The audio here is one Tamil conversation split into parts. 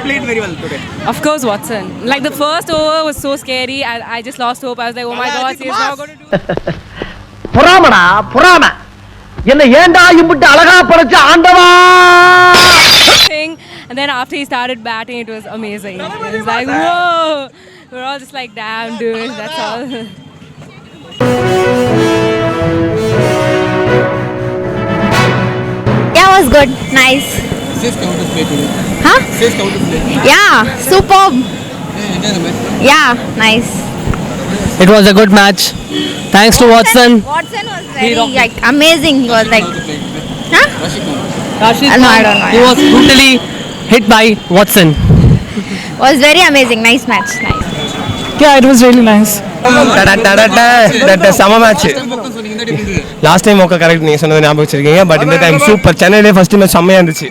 played very well today? Of course, Watson. Like the first over was so scary. I just lost hope. I was like, oh my God, he's now going to do. புறாமடா புறாம என்ன ஏண்டா இம்புட்டு அழகா படைச்ச ஆண்டவா. And then after he started batting, it was amazing. It was like, whoa. We're all just like, damn, dude. That's all. Yeah, it was good. Nice. CSK how to play today? Huh? CSK how to play? Yeah, superb. Enjoy the match. Yeah, nice. It was a good match. Thanks to Watson. Watson was very like amazing. He was like, How to play? huh? Rashid No, I don't know. He was brutally hit by Watson. Was very amazing. Nice match. Nice. Yeah, it was really nice. செம match. Last time okay correct நீங்கள் சொன்னது ஞாபகம் வச்சிருக்கீங்க. பட் இந்த டைம் சூப்பர். சென்னையிலே ஃபர்ஸ்ட் மேட்ச் செம்மையாக இருந்துச்சு.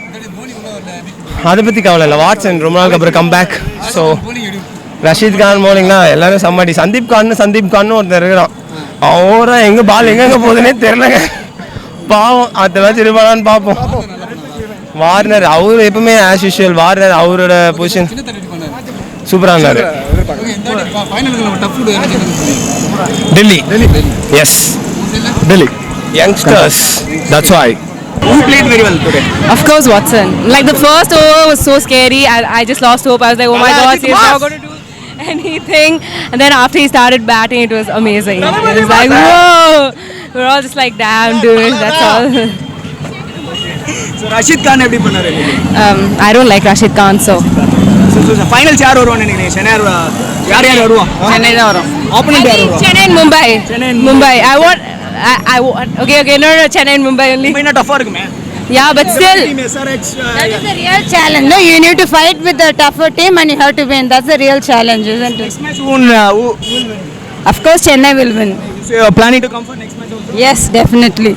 அதை பற்றி கவலை இல்லை. வாட்சன் ரொம்ப நாளுக்கு அப்புறம் come back. So Rashid Khan போலிங்னா எல்லாரும் சம்மாடி. சந்தீப் கான்னு ஒருத்தர் இருக்கிறான். அவரை எங்கே பால் எங்கெங்கே போகுதுன்னே தெரிலங்க. பாவம் அடுத்த மேட்ச் இருப்பானான்னு பார்ப்போம். வார்னர் அவர் எப்பவுமே ஆஸ் யூஷுவல். வார்னர் அவரோட பொசிஷன் சூப்பராக இருந்தார். Delhi as Delhi youngsters that's why. Who played very well today? Of course, Watson. Like the first over was so scary. I just lost hope. I was like, oh my God, he's now going to do anything. And then after he started batting, it was amazing. It was like, whoa. We're all just like, damn, dude. That's all. So Rashid Khan எப்படி பண்ணாரு? I don't like Rashid Khan, so. Finals யார் வருவான்னு நினைக்கிறீங்க? சென்னை யார் வருவா? Chennai தான் வரும். ஆப்போனன்ட் யார் வருவா? Chennai and Mumbai. Mumbai. I want. Okay. No, Chennai and Mumbai only. Mumbai டஃபா இருக்குமே. Yeah, but still. That is the real challenge. No, you need to fight with a tougher team and you have to win. That's the real challenge, isn't it? Next match who will win? Of course, Chennai will win. So you are planning to come for next match also? Yes, definitely.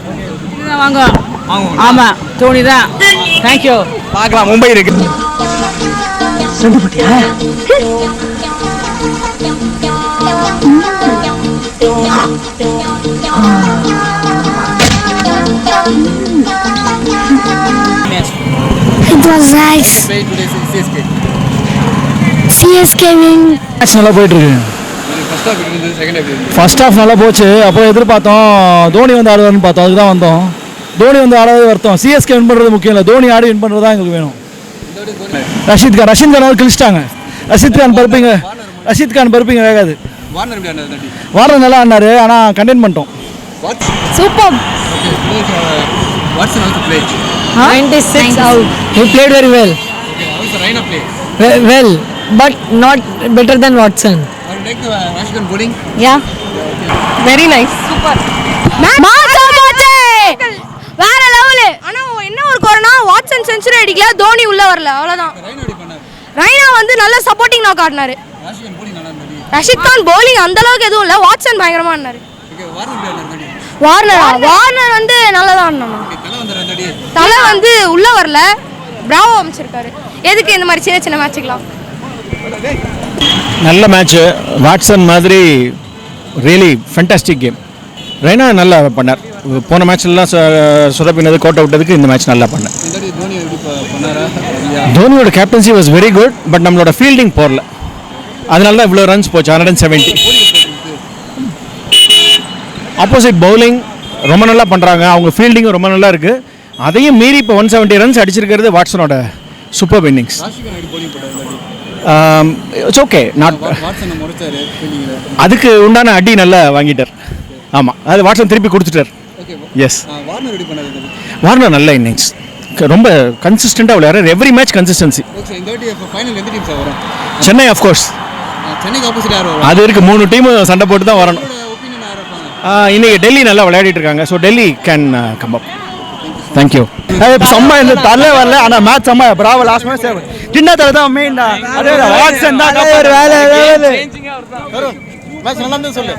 வாங்க. ஆமா, தோனி தான். Thank you. பார்க்கலாம் மும்பை இருக்கு. It was nice. CSK win. Match நல்லா போயிட்டு இருக்கு. ஃபர்ஸ்ட் ஹாஃப் நல்லா போச்சு. அப்போ எதிர்பார்த்தோம் தோனி வந்து ஆடுவார்னு பார்த்தோம். அதுக்கு தான் வந்தோம். தோனி வந்து ஆடாதது வருத்தம். சிஎஸ்கே வின் பண்ணுறது முக்கியம் இல்லை. தோனி ஆடி வின் பண்ணுறது தான் எங்களுக்கு வேணும். ரஷீத் கான் வந்து கிழிச்சிட்டாங்க. ரஷீத் கான் பருப்பிங்க வேகாது. வார்னர் நல்லா ஆடினாரு. ஆனால் கண்டெயின் பண்ணிட்டோம். Superb. Watson also played. 96 out. He played very well. How is the Raina play? Well, but not better than Watson. How do you like the Rashid Khan bowling? Yeah. Very nice. Super. மாசா போச்சே. வேற லெவல். ஆனா என்ன ஒரு கொரோனா வாட்சன் செஞ்சுரி அடிக்கல, தோனி உள்ள வரல. அவ்வளவுதான். Raina எப்படி பண்ணாரு? ரைனா வந்து நல்ல சப்போர்ட்டிங் நாக் ஆடினாரு. Rashid Khan bowling நல்லா இருந்தது. ரஷீத் கான் bowling அந்த அளவுக்கு எதுவும் இல்ல. வாட்சன் பயங்கரமா ஆடினாரு. ஓகே வார்னர் எப்படி ஆடினாரு? வார்னர் வந்து நல்லதா ஆடினாரு. தலை வந்தாரு அந்த அடி. தலை வந்து உள்ள வரல. பிராவோ அமைச்சிருக்காரு. எதுக்கு இந்த மாதிரி சின்ன மேட்சுக்கலாம்? நல்ல மேட்ச்சு. வாட்சன் மாதிரி ரியலி ஃபேண்டாஸ்டிக் கேம். ரெய்னா நல்லா பண்ணார். போன மேட்ச்லாம் சுரப்பினது கோட்டை விட்டதுக்கு இந்த மேட்ச் நல்லா பண்ணார். இந்த அடி தோனி எப்படி பண்ணாரா? தோனியோட captaincy was very good. But நம்மளோட ஃபீல்டிங் போடல. அதனால தான் இவ்வளோ ரன்ஸ் போச்சு. 170. ஆப்போசிட் பவுலிங் ரொம்ப நல்லா பண்ணுறாங்க. அவங்க ஃபீல்டிங்கும் ரொம்ப நல்லா இருக்குது. அதையும் மீறி இப்போ 170 ரன்ஸ் அடிச்சிருக்கிறது வாட்சனோட super innings. It's okay. Not அதுக்கு உண்டான அடி நல்லா வாங்கிட்டார். ஆமாம், அது வாட்சன் திருப்பி கொடுத்துட்டார். எஸ், வார்னர் நல்ல இன்னிங்ஸ். ரொம்ப கன்சிஸ்டண்டாக விளையாடுறார். Every match consistency. Chennai of course. அது இருக்கு. 3 டீம் சண்டை போட்டு தான் வரணும். இன்னைக்கு டெல்லி நல்லா விளையாடிட்டு இருக்காங்க. So Delhi can come up. Thank you. செம்ம இந்த தலை வரல. ஆனால் மேட்ச் செம்ம பிராவோ. லாஸ்ட் மேட்ச் சின்ன தலை தான் மெயின். அதே வாட்சன் தான் ஒரு வேலை. மேட்ச் நல்லா இருந்து சொல்லு.